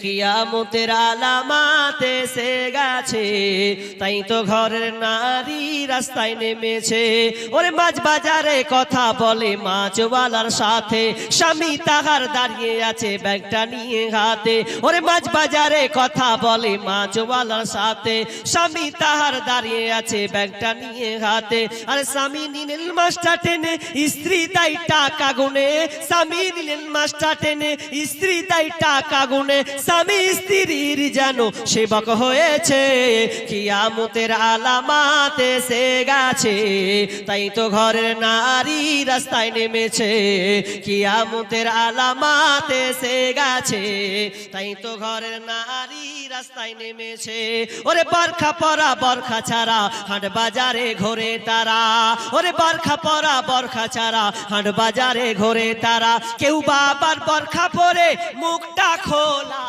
কিয়ামতের আলামাত এসে গেছে, তাই তো ঘরের নারী রাস্তায় নেমেছে। ওরে মাছ বাজারে কথা বলে মাছওয়ালার সাথে, স্বামী তাহার দাঁড়িয়ে আছে ব্যাগটা নিয়ে হাতে। ওরে মাছ বাজারে কথা বলে মাছওয়ালার সাথে, স্বামী তাহার দাঁড়িয়ে আছে ব্যাগটা নিয়ে হাতে। আরে স্বামী নিলেন মাছটা টেনে, স্ত্রী তাই টাকা গুনে। স্বামী নিলেন মাছটা টেনে, স্ত্রী তাই টাকা গুনে। স্বামী স্ত্রীর যেন সেবক হয়েছে, কিয়ামতের আলামাত এসে গেছে, তাই তো ঘরের নারী রাস্তায় নেমেছে। কিয়ামতের আলামাত এসে গেছে, তাই তো ঘরের নারী রাস্তায় নেমেছে। ওরে বরখা পরা বরখা ছাড়া হাট বাজারে ঘোরে তারা। ওরে বরখা পরা বরখা ছাড়া হাট বাজারে ঘোরে তারা। কেউ বা আবার বরখা পরে মুখটা খোলা।